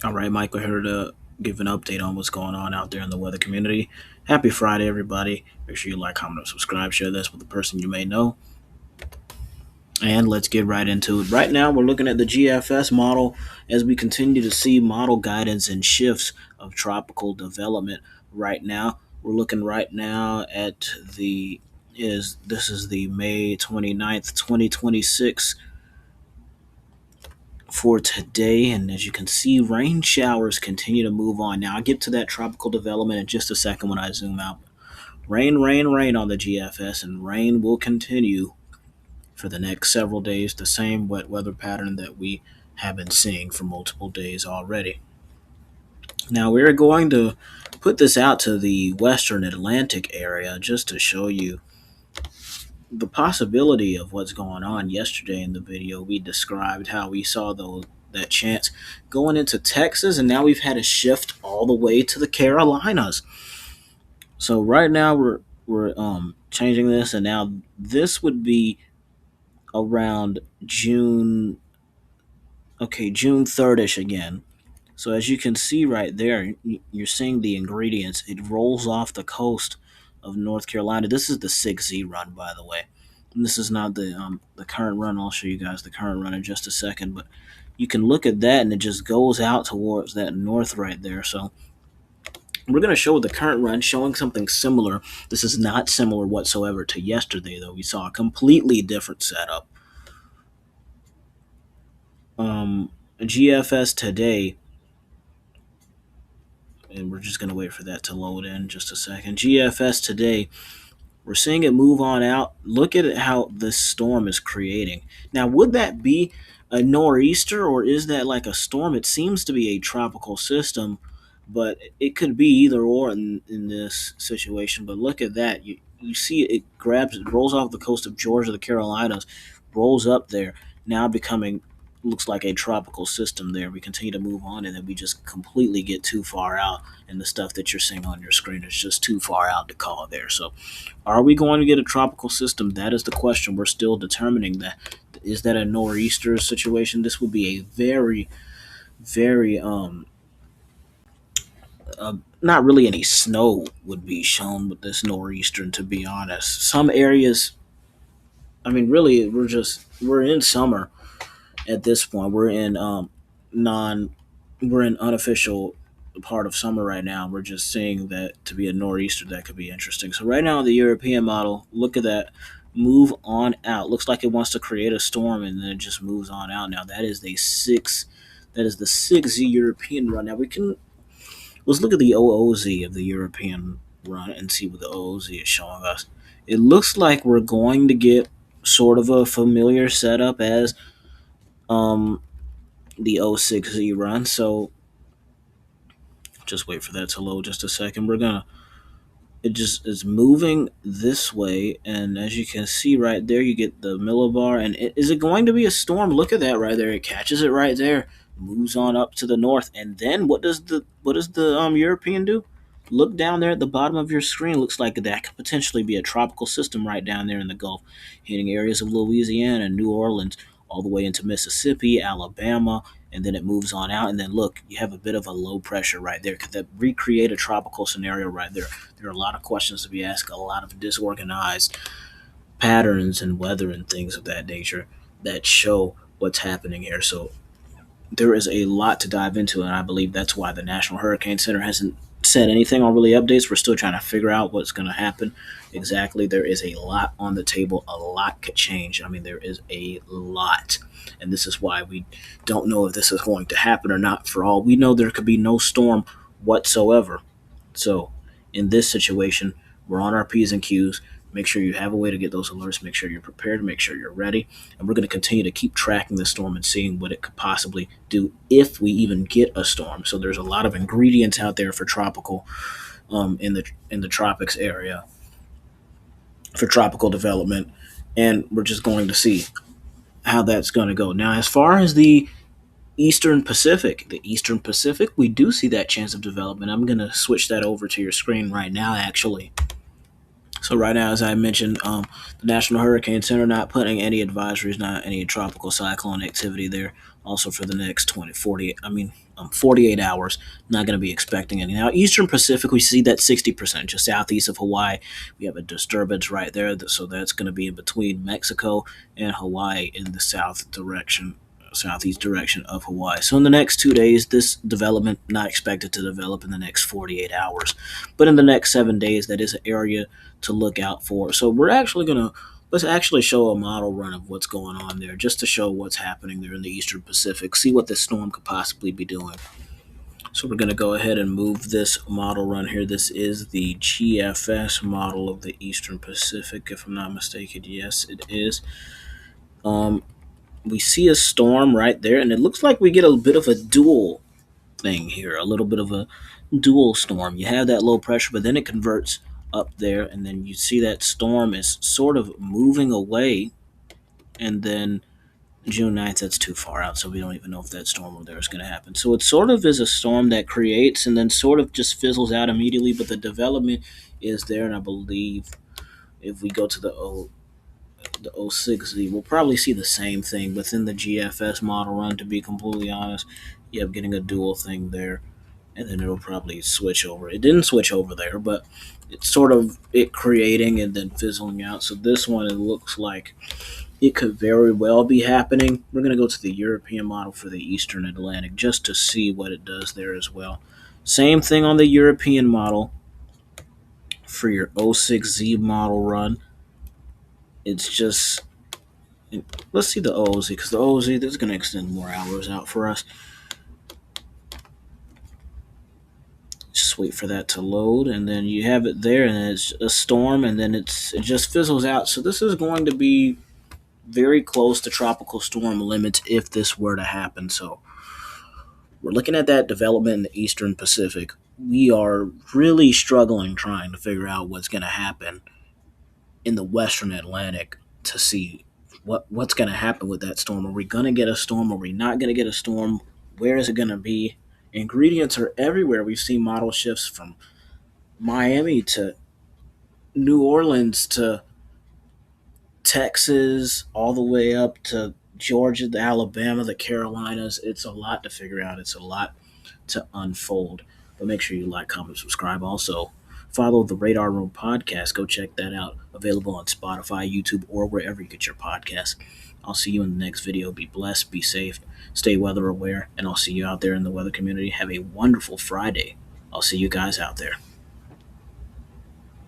All right, Michael here to give an update on what's going on out there in the weather community. Happy Friday, everybody. Make sure you like, comment, and subscribe. Share this with a person you may know. And let's get right into it. Right now, we're looking at the GFS model as we continue to see model guidance and shifts of tropical development. Right now, we're looking right now at the is this is the May 29th, 2026 for today. And as you can see, rain showers continue to move on. Now, I'll get to that tropical development in just a second when I zoom out. Rain, rain, rain on the GFS, and rain will continue for the next several days, the same wet weather pattern that we have been seeing for multiple days already. Now, we're going to put this out to the western Atlantic area just to show you the possibility of what's going on. Yesterday in the video, we described how we saw that chance going into Texas, and now we've had a shift all the way to the Carolinas. So right now we're changing this, and now this would be around June. Okay, June 3rd-ish again. So as you can see right there, you're seeing the ingredients. It rolls off the coast of North Carolina. This is the 6Z run, by the way. And this is not the current run. I'll show you guys the current run in just a second. But you can look at that, and it just goes out towards that north right there. So we're going to show the current run showing something similar. This is not similar whatsoever to yesterday, though. We saw a completely different setup. GFS today, and we're just going to wait for that to load in just a second. GFS today, we're seeing it move on out. Look at how this storm is creating. Now, would that be a nor'easter, or is that like a storm? It seems to be a tropical system, but it could be either or in this situation. But look at that. You see it grabs, it rolls off the coast of Georgia, the Carolinas, rolls up there, now becoming looks like a tropical system there. We continue to move on, and then we just completely get too far out, and the stuff that you're seeing on your screen is just too far out to call there. So are we going to get a tropical system? That is the question. We're still determining that. Is that a nor'easter situation? This would be a very, very not really any snow would be shown with this nor'easter. To be honest, some areas. I mean, really, we're in summer at this point. Non we're in unofficial part of summer right now. We're just seeing that to be a nor'easter that could be interesting. So right now the European model, look at that, move on out. Looks like it wants to create a storm, and then it just moves on out. Now that is the 6Z European run. Now let's look at the OOZ of the European run and see what the OOZ is showing us. It looks like we're going to get sort of a familiar setup as um the 06Z run. So just wait for that to load just a second. It just is moving this way, and as you can see right there, you get the millibar. And is it going to be a storm? Look at that right there. It catches it right there, moves on up to the north, and then what does the European do? Look down there at the bottom of your screen. Looks like that could potentially be a tropical system right down there in the Gulf, hitting areas of Louisiana and New Orleans, all the way into Mississippi, Alabama, and then it moves on out. And then look, you have a bit of a low pressure right there. Could that recreate a tropical scenario right there? There are a lot of questions to be asked, a lot of disorganized patterns and weather and things of that nature that show what's happening here. So there is a lot to dive into, and I believe that's why the National Hurricane Center hasn't said anything on really updates. We're still trying to figure out what's going to happen exactly. There is a lot on the table. A lot could change. I mean, there is a lot. And this is why we don't know if this is going to happen or not. For all we know, there could be no storm whatsoever. So in this situation, we're on our P's and Q's. Make sure you have a way to get those alerts. Make sure you're prepared. Make sure you're ready. And we're going to continue to keep tracking the storm and seeing what it could possibly do if we even get a storm. So there's a lot of ingredients out there for tropical, in the tropics area, for tropical development, and we're just going to see how that's going to go. Now, as far as the Eastern Pacific, we do see that chance of development. I'm going to switch that over to your screen right now, actually. So right now, as I mentioned, the National Hurricane Center not putting any advisories, not any tropical cyclone activity there. Also for the next 48 hours, not going to be expecting any. Now, Eastern Pacific, we see that 60%, just southeast of Hawaii. We have a disturbance right there, so that's going to be in between Mexico and Hawaii in the southeast direction of Hawaii. So in the next 2 days, this development not expected to develop in the next 48 hours, but in the next 7 days, that is an area to look out for. So we're actually gonna let's actually show a model run of what's going on there, just to show what's happening there in the Eastern Pacific. See what this storm could possibly be doing. So we're gonna go ahead and move this model run here. This is the GFS model of the Eastern Pacific, if I'm not mistaken. Yes, it is. Um, we see a storm right there, and it looks like we get a bit of a dual thing here, a little bit of a dual storm. You have that low pressure, but then it converts up there, and then you see that storm is sort of moving away, and then June 9th, that's too far out, so we don't even know if that storm over there is going to happen. So it sort of is a storm that creates and then sort of just fizzles out immediately, but the development is there, and I believe if we go to the 06Z, we'll probably see the same thing within the GFS model run, to be completely honest. You have getting a dual thing there, and then it'll probably switch over. It didn't switch over there, but it's sort of it creating and then fizzling out. So this one, it looks like it could very well be happening. We're going to go to the European model for the Eastern Atlantic just to see what it does there as well. Same thing on the European model for your 06Z model run. It's just, let's see the OZ, because the OZ, this is going to extend more hours out for us. Just wait for that to load, and then you have it there, and it's a storm, and then it just fizzles out. So this is going to be very close to tropical storm limits if this were to happen. So we're looking at that development in the Eastern Pacific. We are really struggling trying to figure out what's going to happen in the Western Atlantic to see what's going to happen with that storm. Are we going to get a storm? Are we not going to get a storm? Where is it going to be? Ingredients are everywhere. We've seen model shifts from Miami to New Orleans to Texas, all the way up to Georgia, the Alabama, the Carolinas. It's a lot to figure out. It's a lot to unfold. But make sure you like, comment, subscribe. Also, follow the Radar Room podcast. Go check that out. Available on Spotify, YouTube, or wherever you get your podcasts. I'll see you in the next video. Be blessed, be safe, stay weather aware, and I'll see you out there in the weather community. Have a wonderful Friday. I'll see you guys out there.